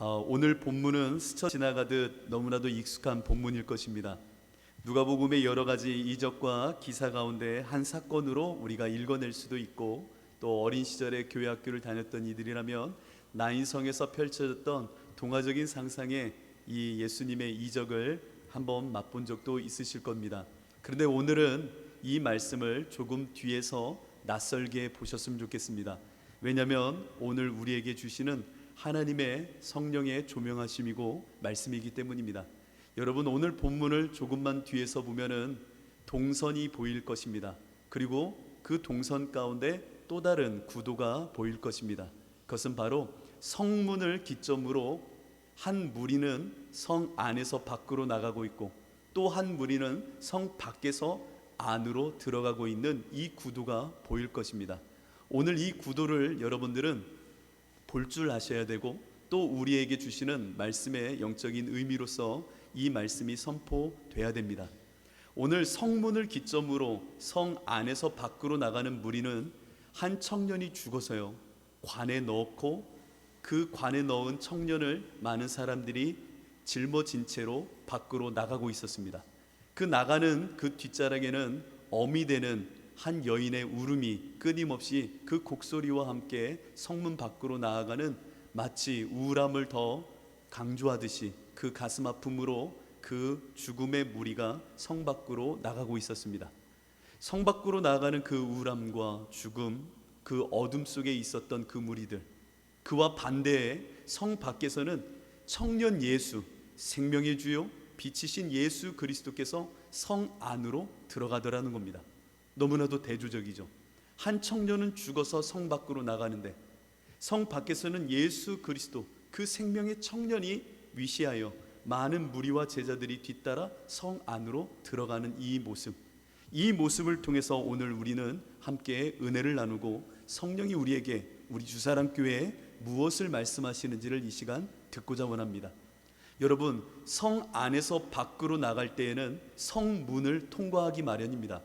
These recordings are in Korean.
오늘 본문은 스쳐 지나가듯 너무나도 익숙한 본문일 것입니다. 누가복음의 여러 가지 이적과 기사 가운데 한 사건으로 우리가 읽어낼 수도 있고, 또 어린 시절에 교회 학교를 다녔던 이들이라면 나인성에서 펼쳐졌던 동화적인 상상의 이 예수님의 이적을 한번 맛본 적도 있으실 겁니다. 그런데 오늘은 이 말씀을 조금 뒤에서 낯설게 보셨으면 좋겠습니다. 왜냐하면 오늘 우리에게 주시는 하나님의 성령의 조명하심이고 말씀이기 때문입니다. 여러분, 오늘 본문을 조금만 뒤에서 보면은 동선이 보일 것입니다. 그리고 그 동선 가운데 또 다른 구도가 보일 것입니다. 그것은 바로 성문을 기점으로 한 무리는 성 안에서 밖으로 나가고 있고, 또 한 무리는 성 밖에서 안으로 들어가고 있는 이 구도가 보일 것입니다. 오늘 이 구도를 여러분들은 볼 줄 아셔야 되고, 또 우리에게 주시는 말씀의 영적인 의미로서 이 말씀이 선포돼야 됩니다. 오늘 성문을 기점으로 성 안에서 밖으로 나가는 무리는 한 청년이 죽어서요, 관에 넣고 그 관에 넣은 청년을 많은 사람들이 짊어진 채로 밖으로 나가고 있었습니다. 그 나가는 그 뒷자락에는 어미 되는 한 여인의 울음이 끊임없이 그 곡소리와 함께 성문 밖으로 나아가는, 마치 우울함을 더 강조하듯이 그 가슴 아픔으로 그 죽음의 무리가 성 밖으로 나가고 있었습니다. 성 밖으로 나가는 그 우울함과 죽음, 그 어둠 속에 있었던 그 무리들, 그와 반대에 성 밖에서는 청년 예수, 생명의 주요 빛이신 예수 그리스도께서 성 안으로 들어가더라는 겁니다. 너무나도 대조적이죠. 한 청년은 죽어서 성 밖으로 나가는데 성 밖에서는 예수 그리스도, 그 생명의 청년이 위시하여 많은 무리와 제자들이 뒤따라 성 안으로 들어가는 이 모습을 통해서 오늘 우리는 함께 은혜를 나누고 성령이 우리에게, 우리 주사랑교회에 무엇을 말씀하시는지를 이 시간 듣고자 원합니다. 여러분, 성 안에서 밖으로 나갈 때에는 성문을 통과하기 마련입니다.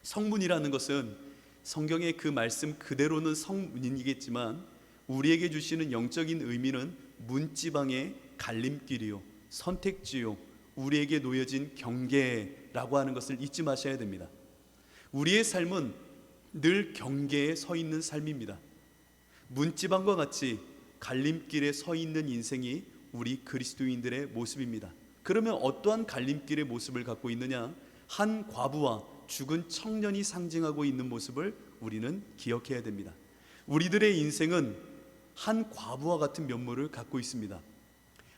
성문이라는 것은 성경의 그 말씀 그대로는 성문이겠지만, 우리에게 주시는 영적인 의미는 문지방의 갈림길이요, 선택지요, 우리에게 놓여진 경계라고 하는 것을 잊지 마셔야 됩니다. 우리의 삶은 늘 경계에 서 있는 삶입니다. 문지방과 같이 갈림길에 서 있는 인생이 우리 그리스도인들의 모습입니다. 그러면 어떠한 갈림길의 모습을 갖고 있느냐? 한 과부와 죽은 청년이 상징하고 있는 모습을 우리는 기억해야 됩니다. 우리들의 인생은 한 과부와 같은 면모를 갖고 있습니다.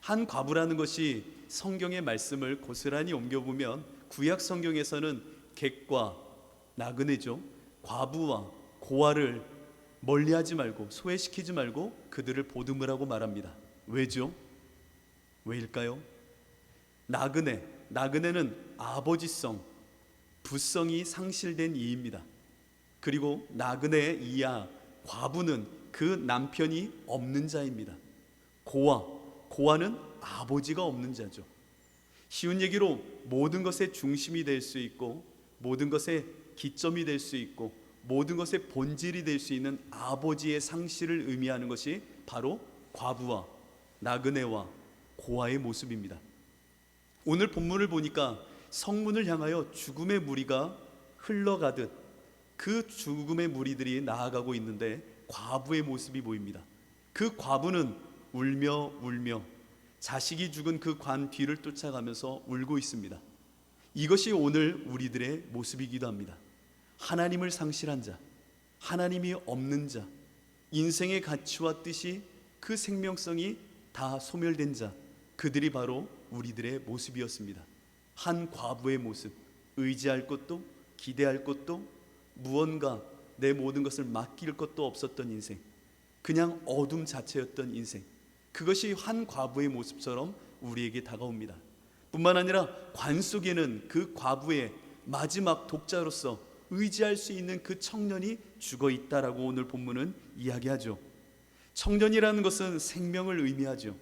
한 과부라는 것이 성경의 말씀을 고스란히 옮겨보면 구약 성경에서는 객과 나그네죠, 과부와 고아를 멀리하지 말고, 소외시키지 말고 그들을 보듬으라고 말합니다. 왜죠? 왜일까요? 나그네는 아버지성, 부성이 상실된 이입니다. 그리고 나그네의 이하, 과부는 그 남편이 없는 자입니다. 고아는 아버지가 없는 자죠. 쉬운 얘기로 모든 것의 중심이 될 수 있고, 모든 것의 기점이 될 수 있고, 모든 것의 본질이 될 수 있는 아버지의 상실을 의미하는 것이 바로 과부와 나그네와 고아의 모습입니다. 오늘 본문을 보니까 성문을 향하여 죽음의 무리가 흘러가듯 그 죽음의 무리들이 나아가고 있는데 과부의 모습이 보입니다. 그 과부는 울며 자식이 죽은 그 관 뒤를 쫓아가면서 울고 있습니다. 이것이 오늘 우리들의 모습이기도 합니다. 하나님을 상실한 자, 하나님이 없는 자, 인생의 가치와 뜻이, 그 생명성이 다 소멸된 자, 그들이 바로 우리들의 모습이었습니다. 한 과부의 모습, 의지할 것도 기대할 것도 무언가 내 모든 것을 맡길 것도 없었던 인생, 그냥 어둠 자체였던 인생, 그것이 한 과부의 모습처럼 우리에게 다가옵니다. 뿐만 아니라 관 속에는 그 과부의 마지막 독자로서 의지할 수 있는 그 청년이 죽어 있다라고 오늘 본문은 이야기하죠. 청년이라는 것은 생명을 의미하죠.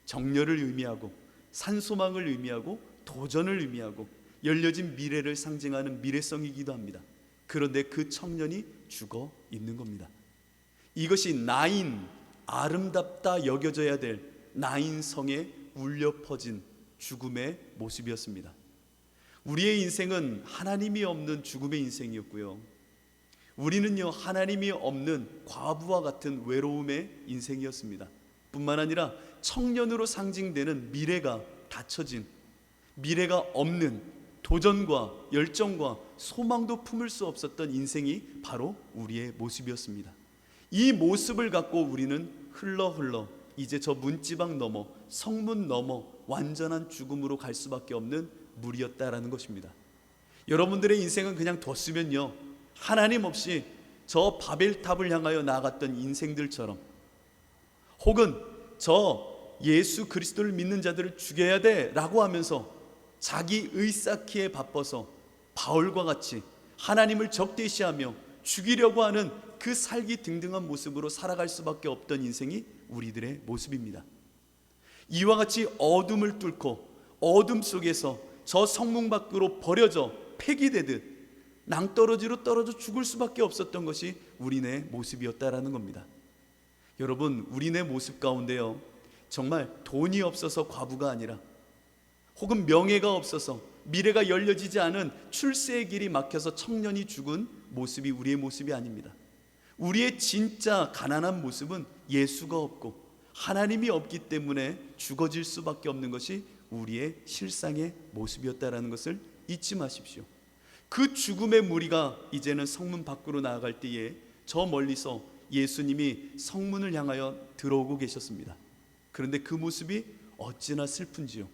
정열을 의미하고 산소망을 의미하고 도전을 의미하고 열려진 미래를 상징하는 미래성이기도 합니다. 그런데 그 청년이 죽어 있는 겁니다. 이것이 나인, 아름답다 여겨져야 될 나인성에 울려 퍼진 죽음의 모습이었습니다. 우리의 인생은 하나님이 없는 죽음의 인생이었고요, 우리는요 하나님이 없는 과부와 같은 외로움의 인생이었습니다. 뿐만 아니라 청년으로 상징되는 미래가 닫혀진, 미래가 없는, 도전과 열정과 소망도 품을 수 없었던 인생이 바로 우리의 모습이었습니다. 이 모습을 갖고 우리는 흘러 이제 저 문지방 넘어, 성문 넘어 완전한 죽음으로 갈 수밖에 없는 물이었다라는 것입니다. 여러분들의 인생은 그냥 뒀으면요 하나님 없이 저 바벨탑을 향하여 나아갔던 인생들처럼, 혹은 저 예수 그리스도를 믿는 자들을 죽여야 돼 라고 하면서 자기 의쌓기에 바빠서 바울과 같이 하나님을 적대시하며 죽이려고 하는 그 살기 등등한 모습으로 살아갈 수밖에 없던 인생이 우리들의 모습입니다. 이와 같이 어둠을 뚫고 어둠 속에서 저 성문 밖으로 버려져 폐기되듯 낭떠러지로 떨어져 죽을 수밖에 없었던 것이 우리네 모습이었다라는 겁니다. 여러분, 우리네 모습 가운데요 정말 돈이 없어서 과부가 아니라, 혹은 명예가 없어서 미래가 열려지지 않은 출세의 길이 막혀서 청년이 죽은 모습이 우리의 모습이 아닙니다. 우리의 진짜 가난한 모습은 예수가 없고 하나님이 없기 때문에 죽어질 수밖에 없는 것이 우리의 실상의 모습이었다라는 것을 잊지 마십시오. 그 죽음의 무리가 이제는 성문 밖으로 나아갈 때에 저 멀리서 예수님이 성문을 향하여 들어오고 계셨습니다. 그런데 그 모습이 어찌나 슬픈지요,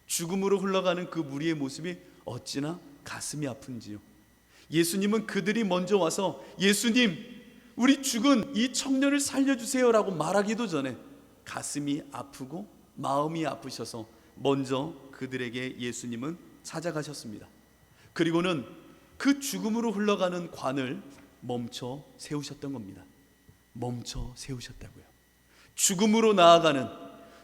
죽음으로 흘러가는 그 무리의 모습이 어찌나 가슴이 아픈지요. 예수님은 그들이 먼저 와서 예수님, 우리 죽은 이 청년을 살려주세요 라고 말하기도 전에 가슴이 아프고 마음이 아프셔서 먼저 그들에게 예수님은 찾아가셨습니다. 그리고는 그 죽음으로 흘러가는 관을 멈춰 세우셨던 겁니다. 멈춰 세우셨다고요. 죽음으로 나아가는,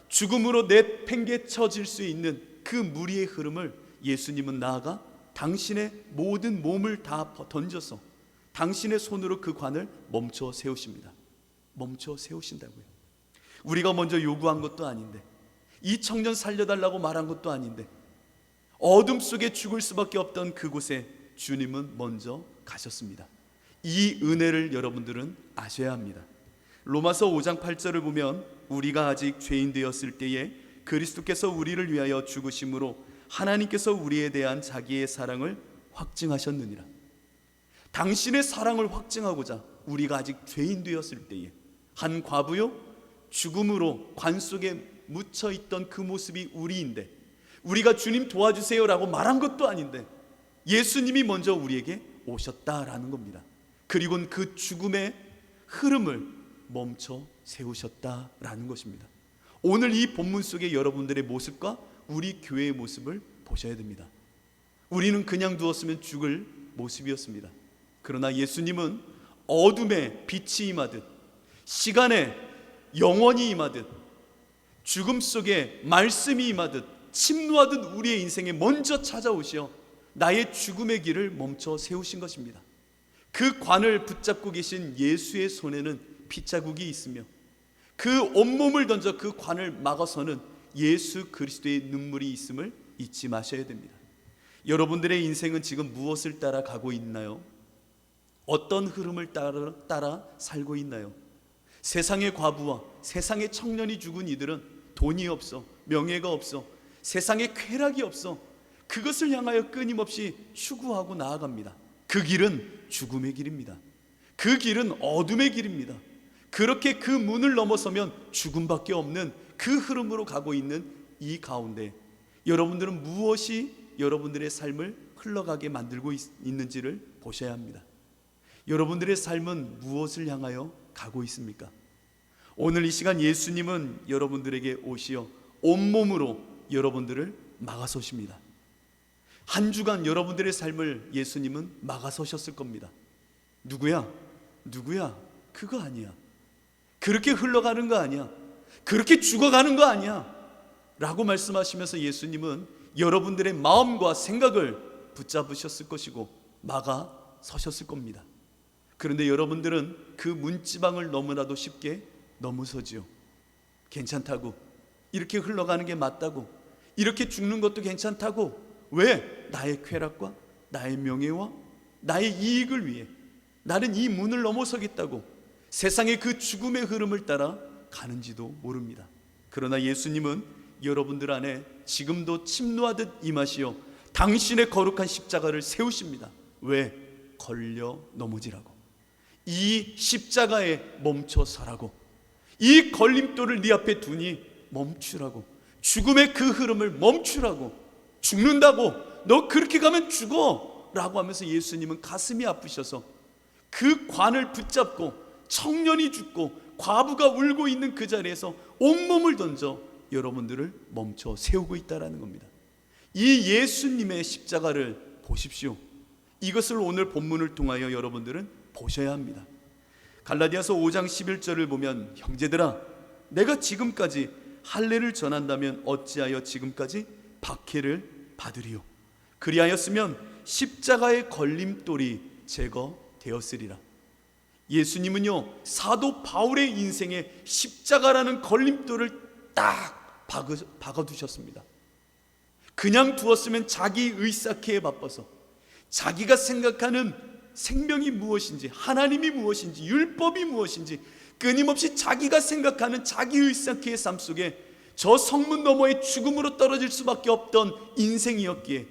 죽음으로 내팽개쳐질 수 있는 그 무리의 흐름을 예수님은 나아가 당신의 모든 몸을 다 던져서 당신의 손으로 그 관을 멈춰 세우십니다. 멈춰 세우신다고요. 우리가 먼저 요구한 것도 아닌데, 이 청년 살려달라고 말한 것도 아닌데, 어둠 속에 죽을 수밖에 없던 그곳에 주님은 먼저 가셨습니다. 이 은혜를 여러분들은 아셔야 합니다. 로마서 5장 8절을 보면 우리가 아직 죄인 되었을 때에 그리스도께서 우리를 위하여 죽으심으로 하나님께서 우리에 대한 자기의 사랑을 확증하셨느니라. 당신의 사랑을 확증하고자 우리가 아직 죄인 되었을 때에 한 과부요, 죽음으로 관 속에 묻혀있던 그 모습이 우리인데, 우리가 주님 도와주세요 라고 말한 것도 아닌데 예수님이 먼저 우리에게 오셨다라는 겁니다. 그리고는 그 죽음의 흐름을 멈춰 세우셨다라는 것입니다. 오늘 이 본문 속의 여러분들의 모습과 우리 교회의 모습을 보셔야 됩니다. 우리는 그냥 두었으면 죽을 모습이었습니다. 그러나 예수님은 어둠에 빛이 임하듯, 시간에 영원히 임하듯, 죽음 속에 말씀이 임하듯 침노하듯 우리의 인생에 먼저 찾아오시어 나의 죽음의 길을 멈춰 세우신 것입니다. 그 관을 붙잡고 계신 예수의 손에는 핏자국이 있으며 그 온몸을 던져 그 관을 막아서는 예수 그리스도의 눈물이 있음을 잊지 마셔야 됩니다. 여러분들의 인생은 지금 무엇을 따라 가고 있나요? 어떤 흐름을 따라 살고 있나요? 세상의 과부와 세상의 청년이 죽은 이들은 돈이 없어, 명예가 없어, 세상에 쾌락이 없어 그것을 향하여 끊임없이 추구하고 나아갑니다. 그 길은 죽음의 길입니다. 그 길은 어둠의 길입니다. 그렇게 그 문을 넘어서면 죽음밖에 없는 그 흐름으로 가고 있는 이 가운데 여러분들은 무엇이 여러분들의 삶을 흘러가게 만들고 있는지를 보셔야 합니다. 여러분들의 삶은 무엇을 향하여 가고 있습니까? 오늘 이 시간 예수님은 여러분들에게 오시어 온몸으로 여러분들을 막아서십니다. 한 주간 여러분들의 삶을 예수님은 막아서셨을 겁니다. 누구야? 그거 아니야. 그렇게 흘러가는 거 아니야. 그렇게 죽어가는 거 아니야 라고 말씀하시면서 예수님은 여러분들의 마음과 생각을 붙잡으셨을 것이고 막아서셨을 겁니다. 그런데 여러분들은 그 문지방을 너무나도 쉽게 넘어서지요. 괜찮다고, 이렇게 흘러가는 게 맞다고, 이렇게 죽는 것도 괜찮다고, 왜? 나의 쾌락과 나의 명예와 나의 이익을 위해 나는 이 문을 넘어서겠다고 세상의 그 죽음의 흐름을 따라 가는지도 모릅니다. 그러나 예수님은 여러분들 안에 지금도 침노하듯 임하시어 당신의 거룩한 십자가를 세우십니다. 왜? 걸려 넘어지라고, 이 십자가에 멈춰 서라고, 이 걸림돌을 네 앞에 두니 멈추라고, 죽음의 그 흐름을 멈추라고, 죽는다고, 너 그렇게 가면 죽어 라고 하면서 예수님은 가슴이 아프셔서 그 관을 붙잡고 청년이 죽고 과부가 울고 있는 그 자리에서 온몸을 던져 여러분들을 멈춰 세우고 있다는 겁니다. 이 예수님의 십자가를 보십시오. 이것을 오늘 본문을 통하여 여러분들은 보셔야 합니다. 갈라디아서 5장 11절을 보면, 형제들아 내가 지금까지 할례를 전한다면 어찌하여 지금까지 박해를 받으리요? 그리하였으면 십자가의 걸림돌이 제거되었으리라. 예수님은요, 사도 바울의 인생에 십자가라는 걸림돌을 딱 박아두셨습니다. 그냥 두었으면 자기 의사케에 바빠서 자기가 생각하는 생명이 무엇인지, 하나님이 무엇인지, 율법이 무엇인지 끊임없이 자기가 생각하는 자기 의사케의 삶 속에 저 성문 너머에 죽음으로 떨어질 수밖에 없던 인생이었기에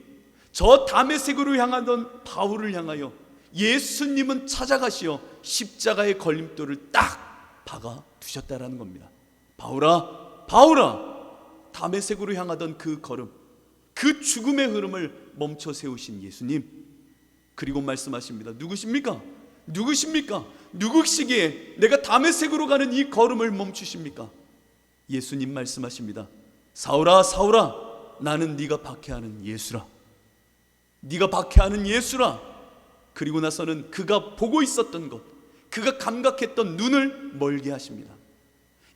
저 다메섹으로 향하던 바울을 향하여 예수님은 찾아가시어 십자가의 걸림돌을 딱 박아 두셨다라는 겁니다. 바울아, 바울아, 다메섹으로 향하던 그 걸음, 그 죽음의 흐름을 멈춰 세우신 예수님, 그리고 말씀하십니다. 누구십니까? 누구십니까? 누구시기에 내가 다메섹으로 가는 이 걸음을 멈추십니까? 예수님 말씀하십니다. 사울아, 사울아, 나는 네가 박해하는 예수라. 네가 박해하는 예수라. 그리고 나서는 그가 보고 있었던 것, 그가 감각했던 눈을 멀게 하십니다.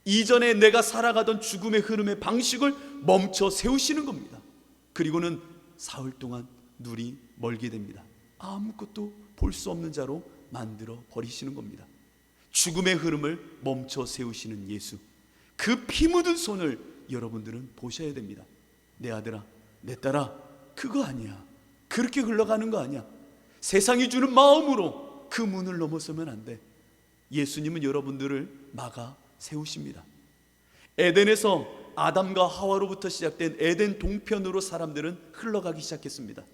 이전에 내가 살아가던 죽음의 흐름의 방식을 멈춰 세우시는 겁니다. 그리고는 사흘 동안 눈이 멀게 됩니다. 아무것도 볼 수 없는 자로 만들어 버리시는 겁니다. 죽음의 흐름을 멈춰 세우시는 예수, 그 피 묻은 손을 여러분들은 보셔야 됩니다. 내 아들아, 내 딸아, 그거 아니야. 그렇게 흘러가는 거 아니야. 세상이 주는 마음으로 그 문을 넘어서면 안 돼. 예수님은 여러분들을 막아 세우십니다. 에덴에서 아담과 하와로부터 시작된 에덴 동편으로 사람들은 흘러가기 시작했습니다.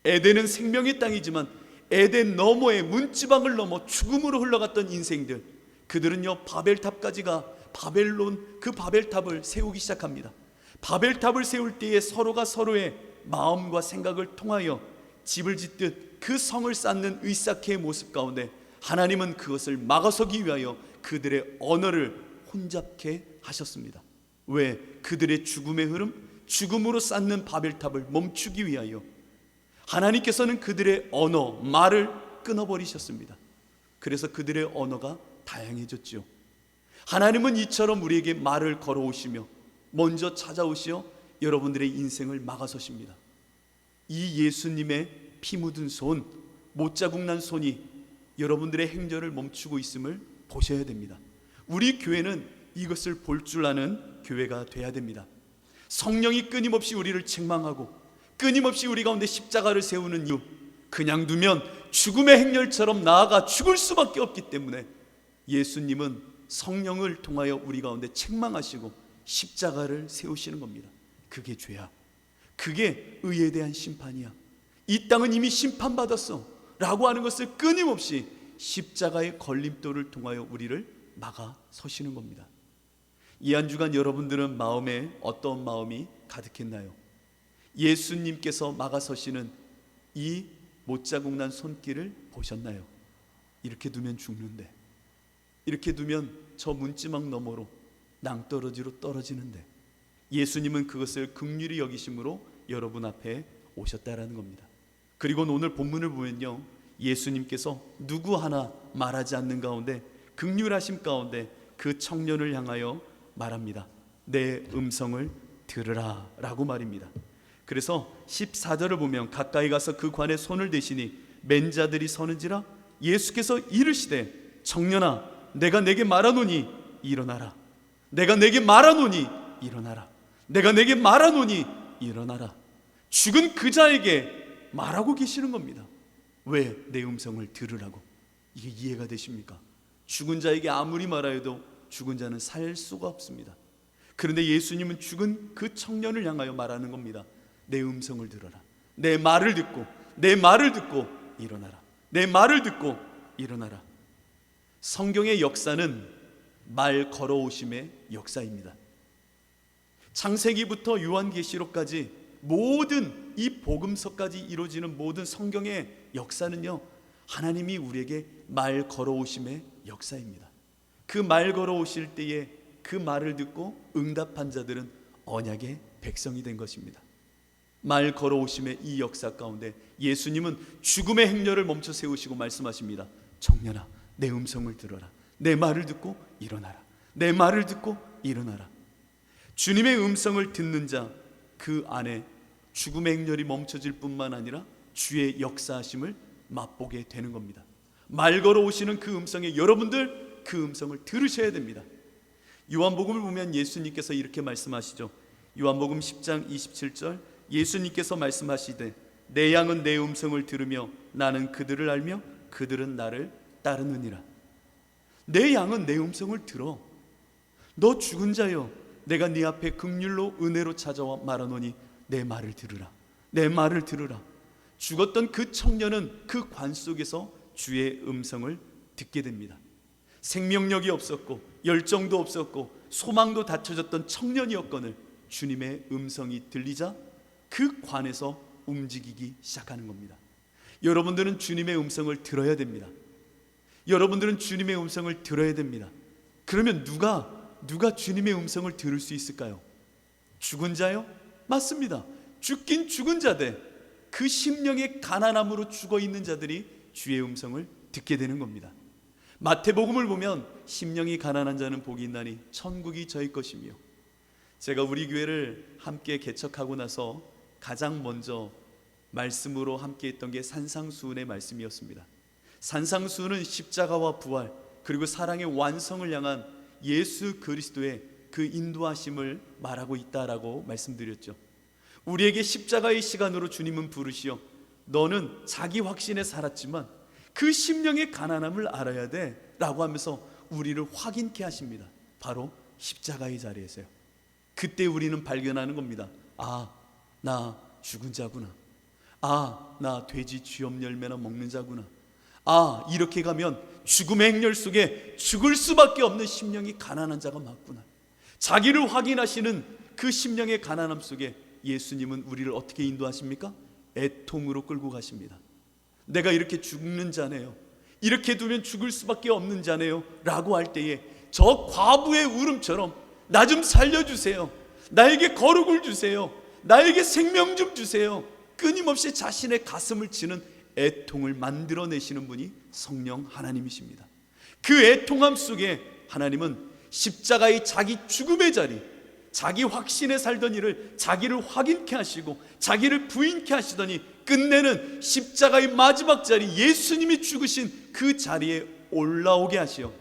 에덴은 생명의 땅이지만 에덴 너머의 문지방을 넘어 죽음으로 흘러갔던 인생들, 그들은요 바벨탑까지 가 바벨론, 그 바벨탑을 세우기 시작합니다. 바벨탑을 세울 때에 서로가 서로의 마음과 생각을 통하여 집을 짓듯 그 성을 쌓는 의사케의 모습 가운데 하나님은 그것을 막아서기 위하여 그들의 언어를 혼잡케 하셨습니다. 왜? 그들의 죽음의 흐름, 죽음으로 쌓는 바벨탑을 멈추기 위하여 하나님께서는 그들의 언어, 말을 끊어버리셨습니다. 그래서 그들의 언어가 다양해졌죠. 하나님은 이처럼 우리에게 말을 걸어오시며 먼저 찾아오시어 여러분들의 인생을 막아서십니다. 이 예수님의 피 묻은 손, 못자국 난 손이 여러분들의 행렬을 멈추고 있음을 보셔야 됩니다. 우리 교회는 이것을 볼 줄 아는 교회가 돼야 됩니다. 성령이 끊임없이 우리를 책망하고 끊임없이 우리 가운데 십자가를 세우는 이유, 그냥 두면 죽음의 행렬처럼 나아가 죽을 수밖에 없기 때문에 예수님은 성령을 통하여 우리 가운데 책망하시고 십자가를 세우시는 겁니다. 그게 죄야. 그게 의에 대한 심판이야. 이 땅은 이미 심판받았어 라고 하는 것을 끊임없이 십자가의 걸림돌을 통하여 우리를 막아 서시는 겁니다. 이 한 주간 여러분들은 마음에 어떤 마음이 가득했나요? 예수님께서 막아서시는 이 못자국 난 손길을 보셨나요? 이렇게 두면 죽는데, 이렇게 두면 저 문지막 너머로 낭떠러지로 떨어지는데 예수님은 그것을 긍휼히 여기심으로 여러분 앞에 오셨다라는 겁니다. 그리고 오늘 본문을 보면요, 예수님께서 누구 하나 말하지 않는 가운데 긍휼하심 가운데 그 청년을 향하여 말합니다. 내 음성을 들으라 라고 말입니다. 그래서 14절을 보면 가까이 가서 그 관에 손을 대시니 맨 자들이 서는지라 예수께서 이르시되 청년아 내가 내게 말하노니 일어나라. 내가 내게 말하노니 일어나라. 내가 내게 말하노니 일어나라. 죽은 그 자에게 말하고 계시는 겁니다. 왜? 내 음성을 들으라고. 이게 이해가 되십니까? 죽은 자에게 아무리 말하여도 죽은 자는 살 수가 없습니다. 그런데 예수님은 죽은 그 청년을 향하여 말하는 겁니다. 내 음성을 들어라. 내 말을 듣고 일어나라. 내 말을 듣고 일어나라. 성경의 역사는 말 걸어오심의 역사입니다. 창세기부터 요한계시록까지 모든 이 복음서까지 이루어지는 모든 성경의 역사는요, 하나님이 우리에게 말 걸어오심의 역사입니다. 그 말 걸어오실 때에 그 말을 듣고 응답한 자들은 언약의 백성이 된 것입니다. 말 걸어오심의 이 역사 가운데 예수님은 죽음의 행렬을 멈춰 세우시고 말씀하십니다. 청년아, 내 음성을 들어라. 내 말을 듣고 일어나라. 내 말을 듣고 일어나라. 주님의 음성을 듣는 자, 그 안에 죽음의 행렬이 멈춰질 뿐만 아니라 주의 역사하심을 맛보게 되는 겁니다. 말 걸어오시는 그 음성에 여러분들 그 음성을 들으셔야 됩니다. 요한복음을 보면 예수님께서 이렇게 말씀하시죠. 요한복음 10장 27절, 예수님께서 말씀하시되 내 양은 내 음성을 들으며 나는 그들을 알며 그들은 나를 따르느니라. 내 양은 내 음성을 들어. 너 죽은 자여, 내가 네 앞에 긍휼로 은혜로 찾아와 말하노니 내 말을 들으라. 내 말을 들으라. 죽었던 그 청년은 그 관 속에서 주의 음성을 듣게 됩니다. 생명력이 없었고 열정도 없었고 소망도 닫혀졌던 청년이었거늘 주님의 음성이 들리자 그 관에서 움직이기 시작하는 겁니다. 여러분들은 주님의 음성을 들어야 됩니다. 여러분들은 주님의 음성을 들어야 됩니다. 그러면 누가 주님의 음성을 들을 수 있을까요? 죽은 자요? 맞습니다. 죽긴 죽은 자들, 그 심령의 가난함으로 죽어있는 자들이 주의 음성을 듣게 되는 겁니다. 마태복음을 보면 심령이 가난한 자는 복이 있나니 천국이 저희 것이며, 제가 우리 교회를 함께 개척하고 나서 가장 먼저 말씀으로 함께 했던 게 산상수훈의 말씀이었습니다. 산상수훈은 십자가와 부활 그리고 사랑의 완성을 향한 예수 그리스도의 그 인도하심을 말하고 있다라고 말씀드렸죠. 우리에게 십자가의 시간으로 주님은 부르시어 너는 자기 확신에 살았지만 그 심령의 가난함을 알아야 돼 라고 하면서 우리를 확인케 하십니다. 바로 십자가의 자리에서요. 그때 우리는 발견하는 겁니다. 아, 나 죽은 자구나. 아, 나 돼지 쥐염 열매나 먹는 자구나. 아, 이렇게 가면 죽음의 행렬 속에 죽을 수밖에 없는 심령이 가난한 자가 맞구나. 자기를 확인하시는 그 심령의 가난함 속에 예수님은 우리를 어떻게 인도하십니까? 애통으로 끌고 가십니다. 내가 이렇게 죽는 자네요. 이렇게 두면 죽을 수밖에 없는 자네요 라고 할 때에 저 과부의 울음처럼 나 좀 살려주세요. 나에게 거룩을 주세요. 나에게 생명 좀 주세요. 끊임없이 자신의 가슴을 치는 애통을 만들어내시는 분이 성령 하나님이십니다. 그 애통함 속에 하나님은 십자가의 자기 죽음의 자리, 자기 확신에 살던 일을 자기를 확인케 하시고 자기를 부인케 하시더니 끝내는 십자가의 마지막 자리, 예수님이 죽으신 그 자리에 올라오게 하시어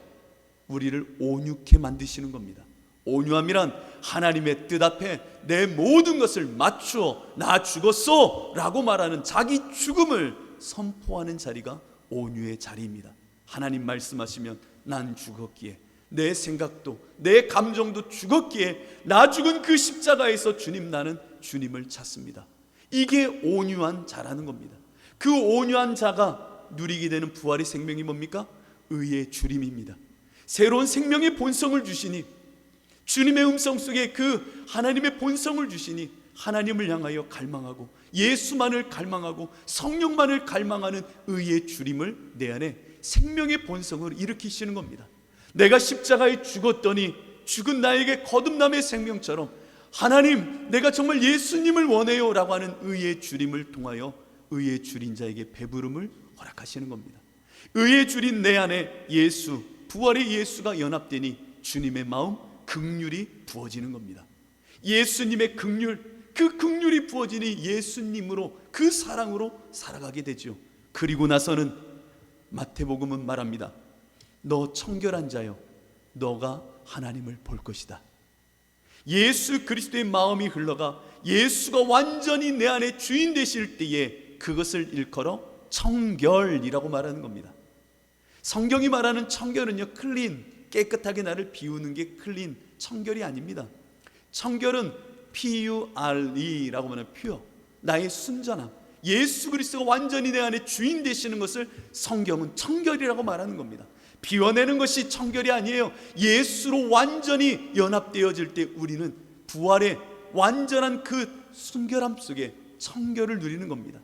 우리를 온유케 만드시는 겁니다. 온유함이란 하나님의 뜻 앞에 내 모든 것을 맞추어 나 죽었어 라고 말하는 자기 죽음을 선포하는 자리가 온유의 자리입니다. 하나님 말씀하시면 난 죽었기에, 내 생각도 내 감정도 죽었기에 나 죽은 그 십자가에서 주님, 나는 주님을 찾습니다. 이게 온유한 자라는 겁니다. 그 온유한 자가 누리게 되는 부활의 생명이 뭡니까? 의의 주림입니다. 새로운 생명의 본성을 주시니, 주님의 음성 속에 그 하나님의 본성을 주시니 하나님을 향하여 갈망하고 예수만을 갈망하고 성령만을 갈망하는 의의 주림을 내 안에 생명의 본성을 일으키시는 겁니다. 내가 십자가에 죽었더니 죽은 나에게 거듭남의 생명처럼 하나님, 내가 정말 예수님을 원해요 라고 하는 의의 주림을 통하여 의의 주린 자에게 배부름을 허락하시는 겁니다. 의의 주린 내 안에 예수, 부활의 예수가 연합되니 주님의 마음, 긍휼이 부어지는 겁니다. 예수님의 긍휼, 그 긍휼이 부어지니 예수님으로, 그 사랑으로 살아가게 되죠. 그리고 나서는 마태복음은 말합니다. 너 청결한 자여, 너가 하나님을 볼 것이다. 예수 그리스도의 마음이 흘러가 예수가 완전히 내 안에 주인 되실 때에 그것을 일컬어 청결이라고 말하는 겁니다. 성경이 말하는 청결은요, 클린, 깨끗하게 나를 비우는 게 클린, 청결이 아닙니다. 청결은 P-U-R-E라고 하는 퓨어, 나의 순전함, 예수 그리스도가 완전히 내 안에 주인 되시는 것을 성경은 청결이라고 말하는 겁니다. 비워내는 것이 청결이 아니에요. 예수로 완전히 연합되어질 때 우리는 부활의 완전한 그 순결함 속에 청결을 누리는 겁니다.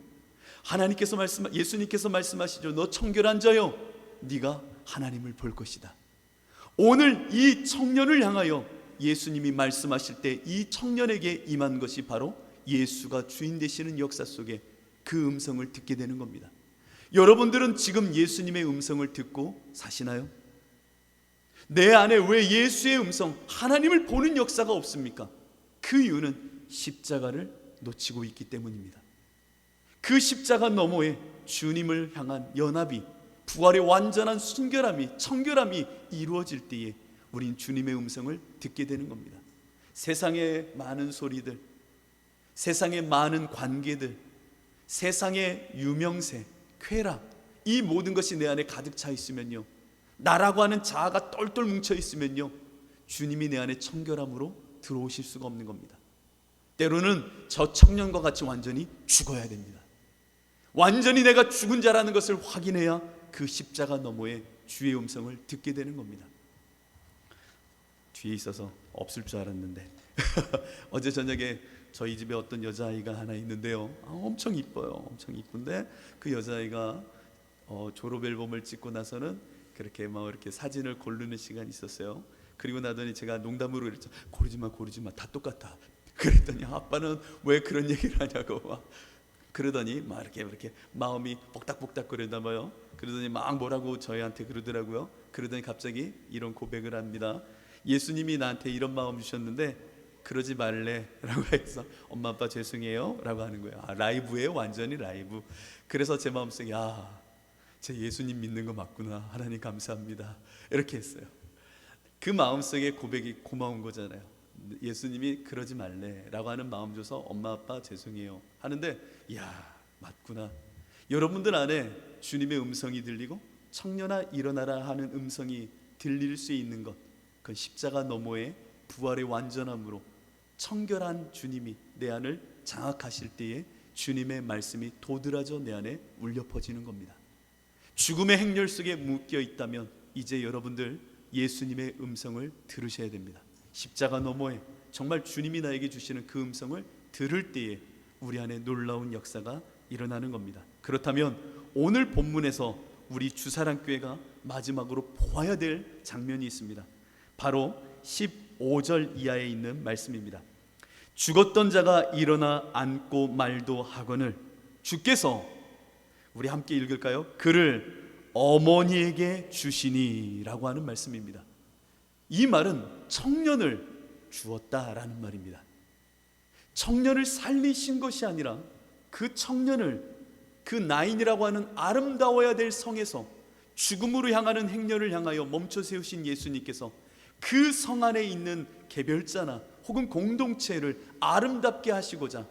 예수님께서 말씀하시죠. 너 청결한 자여, 네가 하나님을 볼 것이다. 오늘 이 청년을 향하여 예수님이 말씀하실 때 이 청년에게 임한 것이 바로 예수가 주인 되시는 역사 속에 그 음성을 듣게 되는 겁니다. 여러분들은 지금 예수님의 음성을 듣고 사시나요? 내 안에 왜 예수의 음성, 하나님을 보는 역사가 없습니까? 그 이유는 십자가를 놓치고 있기 때문입니다. 그 십자가 너머에 주님을 향한 연합이, 부활의 완전한 순결함이, 청결함이 이루어질 때에 우린 주님의 음성을 듣게 되는 겁니다. 세상의 많은 소리들, 세상의 많은 관계들, 세상의 유명세, 쾌락, 이 모든 것이 내 안에 가득 차 있으면요, 나라고 하는 자아가 똘똘 뭉쳐 있으면요, 주님이 내 안에 청결함으로 들어오실 수가 없는 겁니다. 때로는 저 청년과 같이 완전히 죽어야 됩니다. 완전히 내가 죽은 자라는 것을 확인해야 그 십자가 너머에 주의 음성을 듣게 되는 겁니다. 뒤에 있어서 없을 줄 알았는데 어제 저녁에 저희 집에 어떤 여자아이가 하나 있는데요, 엄청 이뻐요. 엄청 이쁜데 그 여자아이가 졸업 앨범을 찍고 나서는 그렇게 막 이렇게 사진을 고르는 시간이 있었어요. 그리고 나더니 제가 농담으로 그랬죠. 고르지 마, 다 똑같아. 그랬더니 아빠는 왜 그런 얘기를 하냐고 막 그러더니 막 이렇게 마음이 복닥복닥 거리나 봐요. 그러더니 막 뭐라고 저희한테 그러더라고요. 그러더니 갑자기 이런 고백을 합니다. 예수님이 나한테 이런 마음 주셨는데 그러지 말래 라고 해서 엄마 아빠 죄송해요 라고 하는 거예요. 라이브예요, 완전히 라이브. 그래서 제 마음속에 제 예수님 믿는 거 맞구나, 하나님 감사합니다, 이렇게 했어요. 그 마음속에 고백이 고마운 거잖아요. 예수님이 그러지 말래 라고 하는 마음 줘서 엄마 아빠 죄송해요 하는데, 맞구나. 여러분들 안에 주님의 음성이 들리고 청년아 일어나라 하는 음성이 들릴 수 있는 것, 그건 십자가 너머의 부활의 완전함으로 청결한 주님이 내 안을 장악하실 때에 주님의 말씀이 도드라져 내 안에 울려 퍼지는 겁니다. 죽음의 행렬 속에 묶여 있다면 이제 여러분들 예수님의 음성을 들으셔야 됩니다. 십자가 너머에 정말 주님이 나에게 주시는 그 음성을 들을 때에 우리 안에 놀라운 역사가 일어나는 겁니다. 그렇다면 오늘 본문에서 우리 주사랑교회가 마지막으로 보아야 될 장면이 있습니다. 바로 15절 이하에 있는 말씀입니다. 죽었던 자가 일어나 앉고 말도 하거늘 주께서, 우리 함께 읽을까요? 그를 어머니에게 주시니 라고 하는 말씀입니다. 이 말은 청년을 주었다라는 말입니다. 청년을 살리신 것이 아니라 그 청년을, 그 나인이라고 하는 아름다워야 될 성에서 죽음으로 향하는 행렬을 향하여 멈춰 세우신 예수님께서 그 성 안에 있는 개별자나 혹은 공동체를 아름답게 하시고자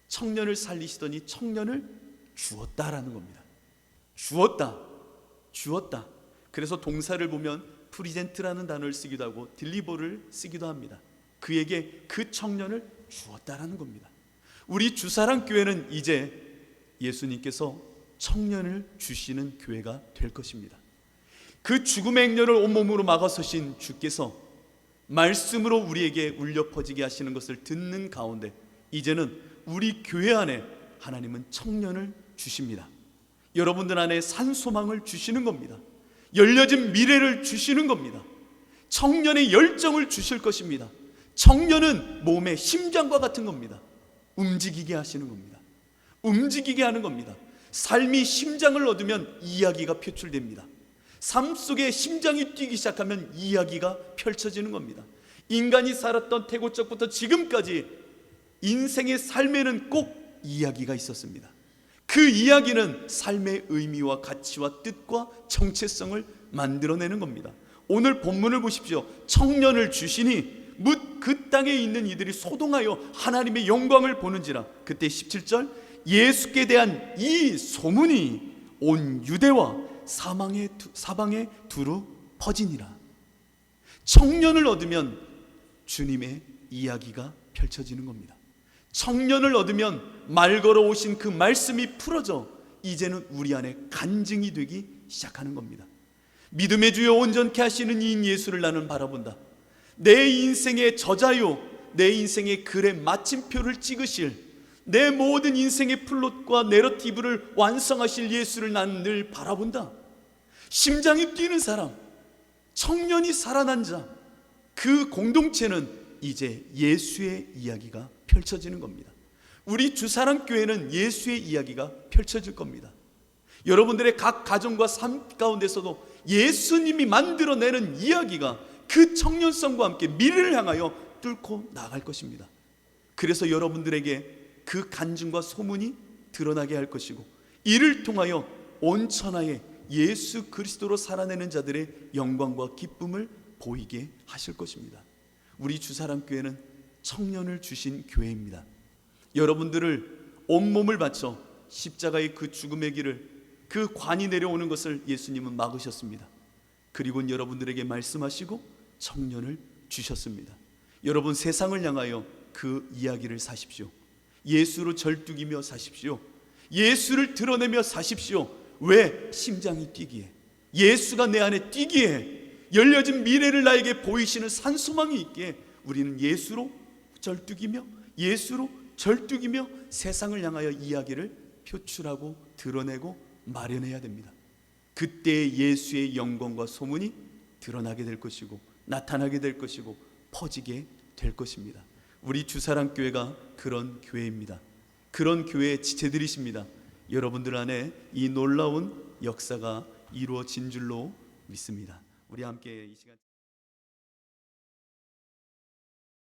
청년을 살리시더니 청년을 주었다라는 겁니다. 주었다. 그래서 동사를 보면 프리젠트라는 단어를 쓰기도 하고 딜리버를 쓰기도 합니다. 그에게 그 청년을 주었다라는 겁니다. 우리 주사랑교회는 이제 예수님께서 청년을 주시는 교회가 될 것입니다. 그 죽음의 행렬을 온몸으로 막아서신 주께서 말씀으로 우리에게 울려 퍼지게 하시는 것을 듣는 가운데 이제는 우리 교회 안에 하나님은 청년을 주십니다. 여러분들 안에 산소망을 주시는 겁니다. 열려진 미래를 주시는 겁니다. 청년의 열정을 주실 것입니다. 청년은 몸의 심장과 같은 겁니다. 움직이게 하시는 겁니다. 움직이게 하는 겁니다. 삶이 심장을 얻으면 이야기가 표출됩니다. 삶 속에 심장이 뛰기 시작하면 이야기가 펼쳐지는 겁니다. 인간이 살았던 태고적부터 지금까지 인생의 삶에는 꼭 이야기가 있었습니다. 그 이야기는 삶의 의미와 가치와 뜻과 정체성을 만들어내는 겁니다. 오늘 본문을 보십시오. 청년을 주시니 묻 그 땅에 있는 이들이 소동하여 하나님의 영광을 보는지라. 그때 17절, 예수께 대한 이 소문이 온 유대와 사방에 두루 퍼지니라. 청년을 얻으면 주님의 이야기가 펼쳐지는 겁니다. 청년을 얻으면 말 걸어오신 그 말씀이 풀어져 이제는 우리 안에 간증이 되기 시작하는 겁니다. 믿음의 주여 온전케 하시는 이인 예수를 나는 바라본다. 내 인생의 저자요, 내 인생의 글의 마침표를 찍으실, 내 모든 인생의 플롯과 내러티브를 완성하실 예수를 나는 늘 바라본다. 심장이 뛰는 사람, 청년이 살아난 자, 그 공동체는 이제 예수의 이야기가 펼쳐지는 겁니다. 우리 주사랑교회는 예수의 이야기가 펼쳐질 겁니다. 여러분들의 각 가정과 삶 가운데서도 예수님이 만들어내는 이야기가 그 청년성과 함께 미래를 향하여 뚫고 나갈 것입니다. 그래서 여러분들에게 그 간증과 소문이 드러나게 할 것이고, 이를 통하여 온 천하에 예수 그리스도로 살아내는 자들의 영광과 기쁨을 보이게 하실 것입니다. 우리 주사랑교회는 청년을 주신 교회입니다. 여러분들을 온몸을 바쳐 십자가의 그 죽음의 길을, 그 관이 내려오는 것을 예수님은 막으셨습니다. 그리고 여러분들에게 말씀하시고 청년을 주셨습니다. 여러분, 세상을 향하여 그 이야기를 사십시오. 예수로 절뚝이며 사십시오. 예수를 드러내며 사십시오. 왜? 심장이 뛰기에, 예수가 내 안에 뛰기에, 열려진 미래를 나에게 보이시는 산소망이 있기에 우리는 예수로 절뚝이며 세상을 향하여 이야기를 표출하고 드러내고 마련해야 됩니다. 그때 예수의 영광과 소문이 드러나게 될 것이고, 나타나게 될 것이고, 퍼지게 될 것입니다. 우리 주사랑교회가 그런 교회입니다. 그런 교회의 지체들이십니다. 여러분들 안에 이 놀라운 역사가 이루어진 줄로 믿습니다. 우리 함께 이 시간